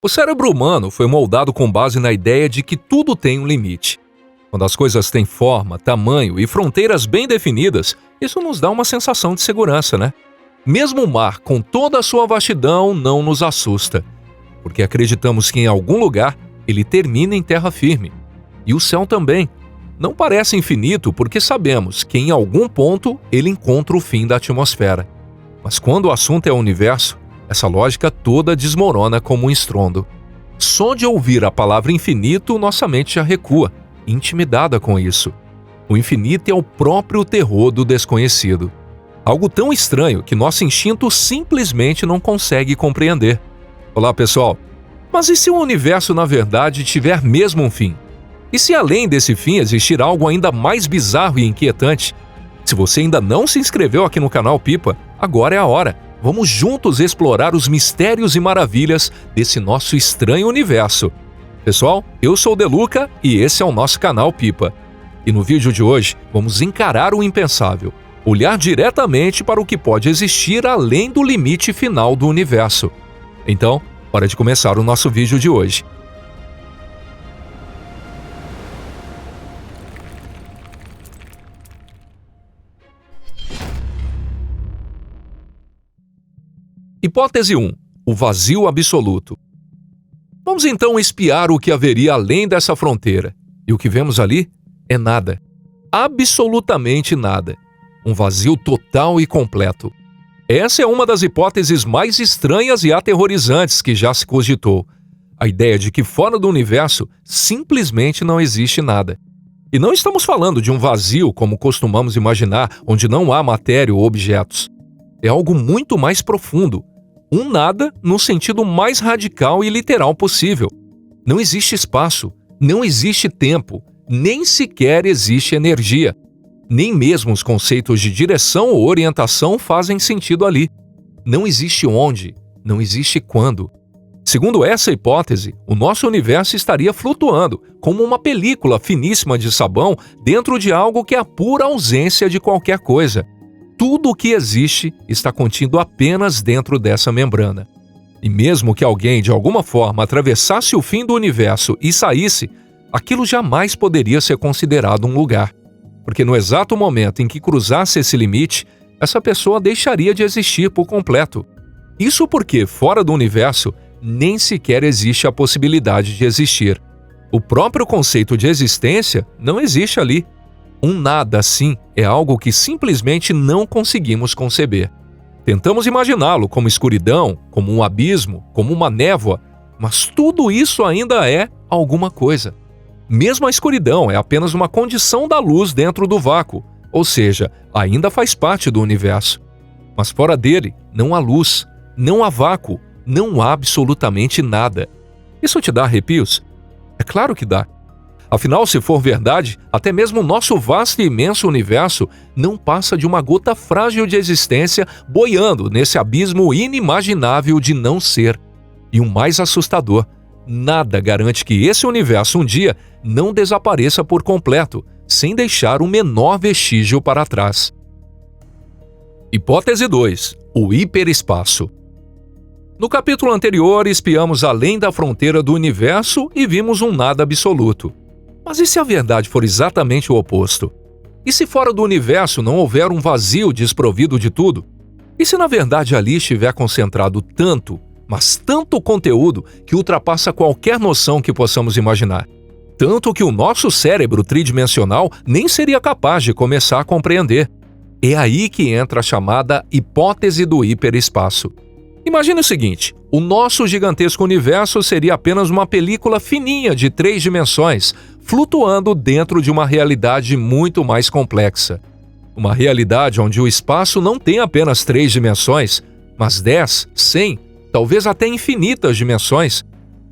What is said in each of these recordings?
O cérebro humano foi moldado com base na ideia de que tudo tem um limite. Quando as coisas têm forma, tamanho e fronteiras bem definidas, isso nos dá uma sensação de segurança, né? Mesmo o mar, com toda a sua vastidão, não nos assusta, porque acreditamos que em algum lugar ele termina em terra firme. E o céu também. Não parece infinito porque sabemos que em algum ponto ele encontra o fim da atmosfera. Mas quando o assunto é o universo, essa lógica toda desmorona como um estrondo. Só de ouvir a palavra infinito, nossa mente já recua, intimidada com isso. O infinito é o próprio terror do desconhecido. Algo tão estranho que nosso instinto simplesmente não consegue compreender. Olá, pessoal. Mas e se o universo, na verdade, tiver mesmo um fim? E se além desse fim existir algo ainda mais bizarro e inquietante? Se você ainda não se inscreveu aqui no canal Pipa, agora é a hora. Vamos juntos explorar os mistérios e maravilhas desse nosso estranho universo. Pessoal, eu sou o Deluca e esse é o nosso canal Pipa. E no vídeo de hoje, vamos encarar o impensável, olhar diretamente para o que pode existir além do limite final do universo. Então, hora de começar o nosso vídeo de hoje. Hipótese 1. O vazio absoluto. Vamos então espiar o que haveria além dessa fronteira. E o que vemos ali é nada. Absolutamente nada. Um vazio total e completo. Essa é uma das hipóteses mais estranhas e aterrorizantes que já se cogitou. A ideia de que fora do universo simplesmente não existe nada. E não estamos falando de um vazio como costumamos imaginar, onde não há matéria ou objetos. É algo muito mais profundo. Um nada no sentido mais radical e literal possível. Não existe espaço, não existe tempo, nem sequer existe energia. Nem mesmo os conceitos de direção ou orientação fazem sentido ali. Não existe onde, não existe quando. Segundo essa hipótese, o nosso universo estaria flutuando, como uma película finíssima de sabão dentro de algo que é a pura ausência de qualquer coisa. Tudo o que existe está contido apenas dentro dessa membrana. E mesmo que alguém, de alguma forma, atravessasse o fim do universo e saísse, aquilo jamais poderia ser considerado um lugar. Porque no exato momento em que cruzasse esse limite, essa pessoa deixaria de existir por completo. Isso porque, fora do universo, nem sequer existe a possibilidade de existir. O próprio conceito de existência não existe ali. Um nada, assim, é algo que simplesmente não conseguimos conceber. Tentamos imaginá-lo como escuridão, como um abismo, como uma névoa, mas tudo isso ainda é alguma coisa. Mesmo a escuridão é apenas uma condição da luz dentro do vácuo, ou seja, ainda faz parte do universo. Mas fora dele, não há luz, não há vácuo, não há absolutamente nada. Isso te dá arrepios? É claro que dá. Afinal, se for verdade, até mesmo o nosso vasto e imenso universo não passa de uma gota frágil de existência boiando nesse abismo inimaginável de não ser. E o mais assustador, nada garante que esse universo um dia não desapareça por completo, sem deixar o menor vestígio para trás. Hipótese 2. O hiperespaço. No capítulo anterior, espiamos além da fronteira do universo e vimos um nada absoluto. Mas e se a verdade for exatamente o oposto? E se fora do universo não houver um vazio desprovido de tudo? E se na verdade ali estiver concentrado tanto, mas tanto conteúdo que ultrapassa qualquer noção que possamos imaginar? Tanto que o nosso cérebro tridimensional nem seria capaz de começar a compreender. É aí que entra a chamada hipótese do hiperespaço. Imagine o seguinte, o nosso gigantesco universo seria apenas uma película fininha de 3 dimensões, flutuando dentro de uma realidade muito mais complexa. Uma realidade onde o espaço não tem apenas 3 dimensões, mas 10, 100, talvez até infinitas dimensões.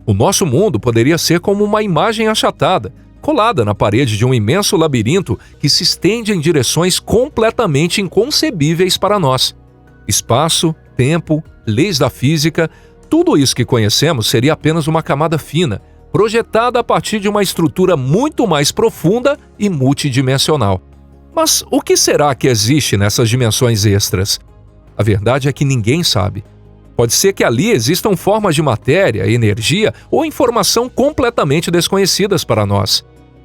O nosso mundo poderia ser como uma imagem achatada, colada na parede de um imenso labirinto que se estende em direções completamente inconcebíveis para nós. Espaço, tempo, leis da física, tudo isso que conhecemos seria apenas uma camada fina, projetada a partir de uma estrutura muito mais profunda e multidimensional. Mas o que será que existe nessas dimensões extras? A verdade é que ninguém sabe. Pode ser que ali existam formas de matéria, energia ou informação completamente desconhecidas para nós.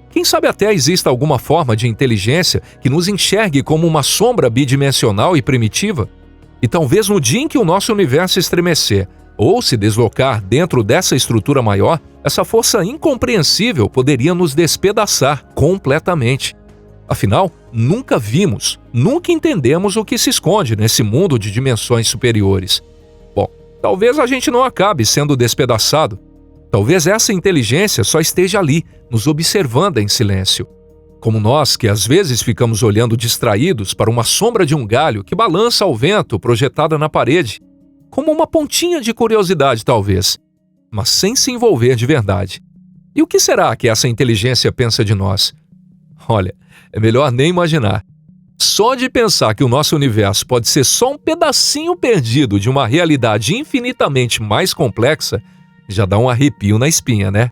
Quem sabe até exista alguma forma de inteligência que nos enxergue como uma sombra bidimensional e primitiva? E talvez no dia em que o nosso universo estremecer ou se deslocar dentro dessa estrutura maior, essa força incompreensível poderia nos despedaçar completamente. Afinal, nunca vimos, nunca entendemos o que se esconde nesse mundo de dimensões superiores. Bom, talvez a gente não acabe sendo despedaçado. Talvez essa inteligência só esteja ali, nos observando em silêncio. Como nós, que às vezes ficamos olhando distraídos para uma sombra de um galho que balança ao vento projetada na parede. Como uma pontinha de curiosidade, talvez, mas sem se envolver de verdade. E o que será que essa inteligência pensa de nós? Olha, é melhor nem imaginar. Só de pensar que o nosso universo pode ser só um pedacinho perdido de uma realidade infinitamente mais complexa, já dá um arrepio na espinha, né?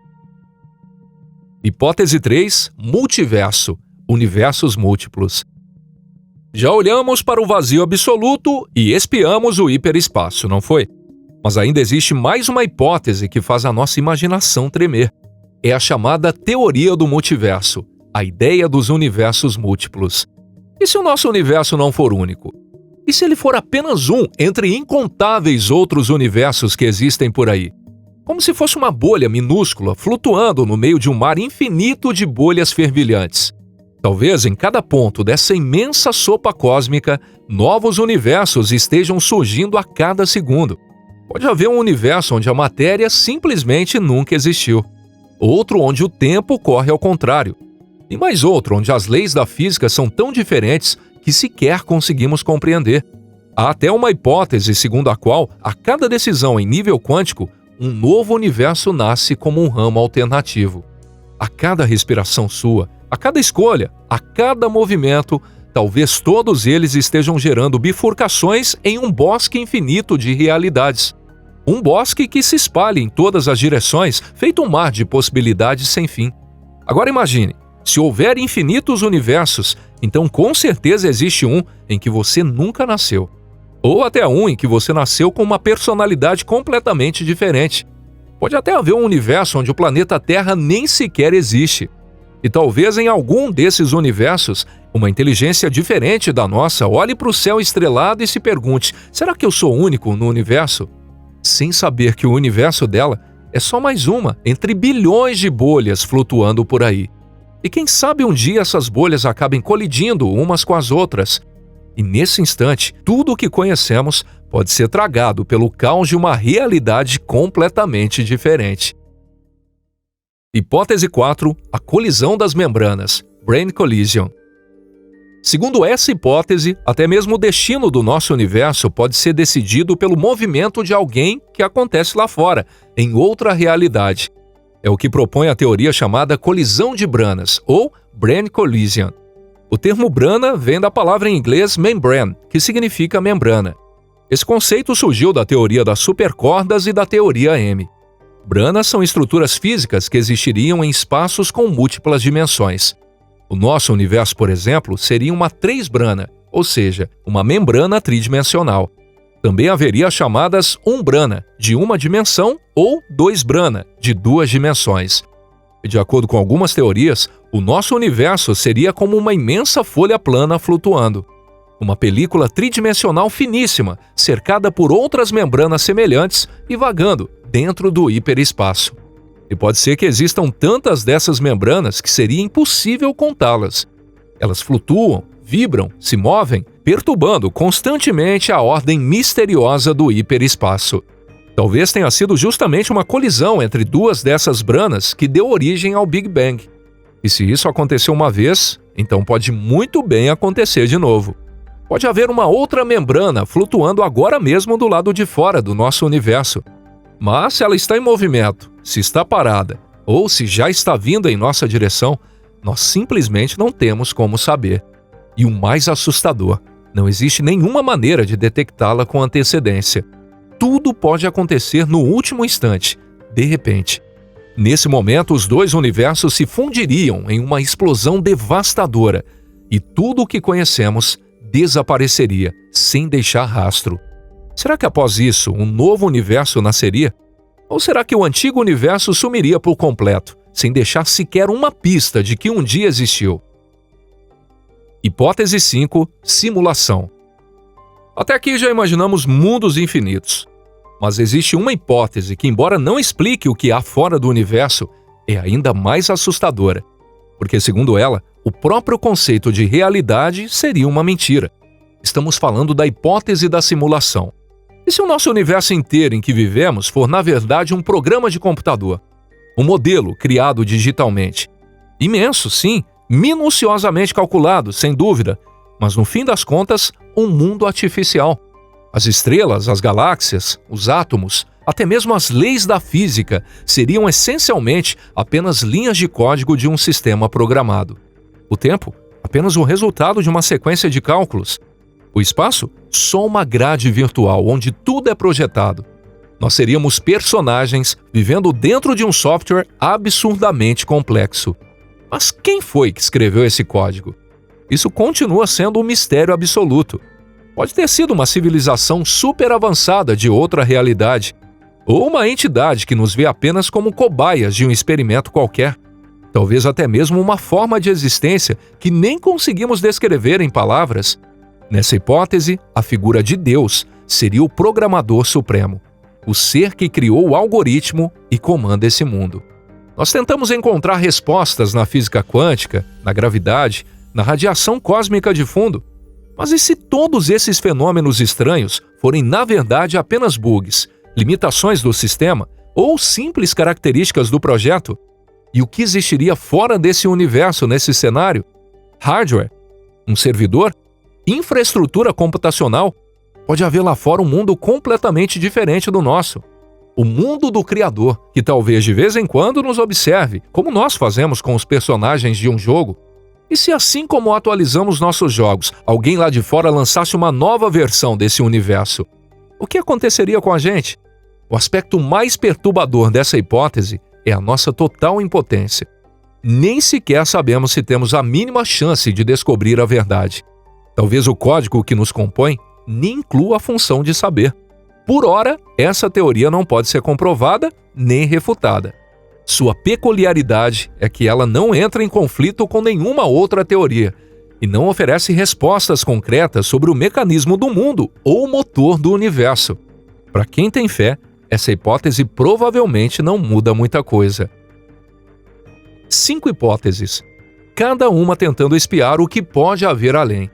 Hipótese 3. Multiverso. Universos múltiplos. Já olhamos para o vazio absoluto e espiamos o hiperespaço, não foi? Mas ainda existe mais uma hipótese que faz a nossa imaginação tremer. É a chamada teoria do multiverso, a ideia dos universos múltiplos. E se o nosso universo não for único? E se ele for apenas um entre incontáveis outros universos que existem por aí? Como se fosse uma bolha minúscula flutuando no meio de um mar infinito de bolhas fervilhantes. Talvez em cada ponto dessa imensa sopa cósmica, novos universos estejam surgindo a cada segundo. Pode haver um universo onde a matéria simplesmente nunca existiu. Outro onde o tempo corre ao contrário. E mais outro onde as leis da física são tão diferentes que sequer conseguimos compreender. Há até uma hipótese segundo a qual, a cada decisão em nível quântico, um novo universo nasce como um ramo alternativo. A cada respiração sua, a cada escolha, a cada movimento, talvez todos eles estejam gerando bifurcações em um bosque infinito de realidades. Um bosque que se espalha em todas as direções, feito um mar de possibilidades sem fim. Agora imagine, se houver infinitos universos, então com certeza existe um em que você nunca nasceu. Ou até um em que você nasceu com uma personalidade completamente diferente. Pode até haver um universo onde o planeta Terra nem sequer existe. E talvez em algum desses universos, uma inteligência diferente da nossa olhe para o céu estrelado e se pergunte: será que eu sou único no universo? Sem saber que o universo dela é só mais uma entre bilhões de bolhas flutuando por aí. E quem sabe um dia essas bolhas acabem colidindo umas com as outras. E nesse instante, tudo o que conhecemos pode ser tragado pelo caos de uma realidade completamente diferente. Hipótese 4. A colisão das membranas. Brain Collision. Segundo essa hipótese, até mesmo o destino do nosso universo pode ser decidido pelo movimento de alguém que acontece lá fora, em outra realidade. É o que propõe a teoria chamada colisão de branas, ou Brain Collision. O termo brana vem da palavra em inglês membrane, que significa membrana. Esse conceito surgiu da teoria das supercordas e da teoria M. Branas são estruturas físicas que existiriam em espaços com múltiplas dimensões. O nosso universo, por exemplo, seria uma trêsbrana, ou seja, uma membrana tridimensional. Também haveria as chamadas umbrana, de uma dimensão, ou doisbrana, de duas dimensões. De acordo com algumas teorias, o nosso universo seria como uma imensa folha plana flutuando. Uma película tridimensional finíssima, cercada por outras membranas semelhantes e vagando dentro do hiperespaço. E pode ser que existam tantas dessas membranas que seria impossível contá-las. Elas flutuam, vibram, se movem, perturbando constantemente a ordem misteriosa do hiperespaço. Talvez tenha sido justamente uma colisão entre duas dessas branas que deu origem ao Big Bang. E se isso aconteceu uma vez, então pode muito bem acontecer de novo. Pode haver uma outra membrana flutuando agora mesmo do lado de fora do nosso universo. Mas se ela está em movimento, se está parada, ou se já está vindo em nossa direção, nós simplesmente não temos como saber. E o mais assustador, não existe nenhuma maneira de detectá-la com antecedência. Tudo pode acontecer no último instante, de repente. Nesse momento, os dois universos se fundiriam em uma explosão devastadora e tudo o que conhecemos desapareceria sem deixar rastro. Será que após isso um novo universo nasceria? Ou será que o antigo universo sumiria por completo, sem deixar sequer uma pista de que um dia existiu? Hipótese 5. Simulação. Até aqui já imaginamos mundos infinitos. Mas existe uma hipótese que, embora não explique o que há fora do universo, é ainda mais assustadora. Porque, segundo ela, o próprio conceito de realidade seria uma mentira. Estamos falando da hipótese da simulação. E se o nosso universo inteiro em que vivemos for, na verdade, um programa de computador? Um modelo criado digitalmente? Imenso, sim, minuciosamente calculado, sem dúvida, mas no fim das contas, um mundo artificial. As estrelas, as galáxias, os átomos, até mesmo as leis da física seriam essencialmente apenas linhas de código de um sistema programado. O tempo, apenas o resultado de uma sequência de cálculos. O espaço, só uma grade virtual onde tudo é projetado. Nós seríamos personagens vivendo dentro de um software absurdamente complexo. Mas quem foi que escreveu esse código? Isso continua sendo um mistério absoluto. Pode ter sido uma civilização super avançada de outra realidade, ou uma entidade que nos vê apenas como cobaias de um experimento qualquer. Talvez até mesmo uma forma de existência que nem conseguimos descrever em palavras. Nessa hipótese, a figura de Deus seria o programador supremo, o ser que criou o algoritmo e comanda esse mundo. Nós tentamos encontrar respostas na física quântica, na gravidade, na radiação cósmica de fundo. Mas e se todos esses fenômenos estranhos forem, na verdade, apenas bugs, limitações do sistema ou simples características do projeto? E o que existiria fora desse universo, nesse cenário? Hardware? Um servidor? Infraestrutura computacional? Pode haver lá fora um mundo completamente diferente do nosso. O mundo do Criador, que talvez de vez em quando nos observe, como nós fazemos com os personagens de um jogo. E se assim como atualizamos nossos jogos, alguém lá de fora lançasse uma nova versão desse universo? O que aconteceria com a gente? O aspecto mais perturbador dessa hipótese é a nossa total impotência. Nem sequer sabemos se temos a mínima chance de descobrir a verdade. Talvez o código que nos compõe nem inclua a função de saber. Por ora, essa teoria não pode ser comprovada nem refutada. Sua peculiaridade é que ela não entra em conflito com nenhuma outra teoria e não oferece respostas concretas sobre o mecanismo do mundo ou o motor do universo. Para quem tem fé, essa hipótese provavelmente não muda muita coisa. 5 hipóteses, cada uma tentando espiar o que pode haver além.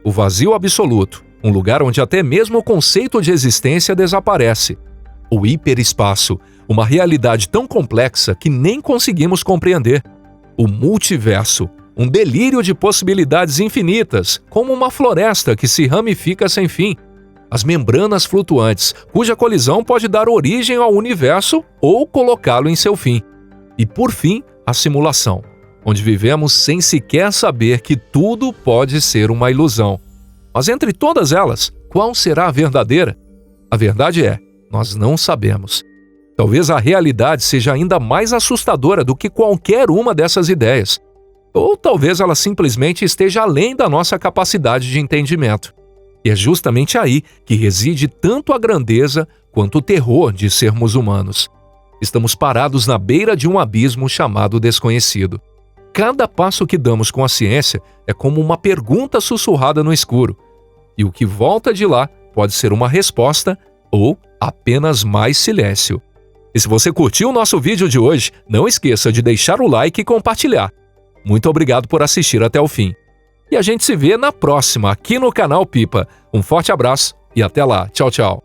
O vazio absoluto, um lugar onde até mesmo o conceito de existência desaparece. O hiperespaço, uma realidade tão complexa que nem conseguimos compreender. O multiverso, um delírio de possibilidades infinitas, como uma floresta que se ramifica sem fim. As membranas flutuantes, cuja colisão pode dar origem ao universo ou colocá-lo em seu fim. E, por fim, a simulação, onde vivemos sem sequer saber que tudo pode ser uma ilusão. Mas entre todas elas, qual será a verdadeira? A verdade é, nós não sabemos. Talvez a realidade seja ainda mais assustadora do que qualquer uma dessas ideias. Ou talvez ela simplesmente esteja além da nossa capacidade de entendimento. E é justamente aí que reside tanto a grandeza quanto o terror de sermos humanos. Estamos parados na beira de um abismo chamado desconhecido. Cada passo que damos com a ciência é como uma pergunta sussurrada no escuro. E o que volta de lá pode ser uma resposta ou apenas mais silêncio. E se você curtiu o nosso vídeo de hoje, não esqueça de deixar o like e compartilhar. Muito obrigado por assistir até o fim. E a gente se vê na próxima aqui no canal Pipa. Um forte abraço e até lá. Tchau, tchau.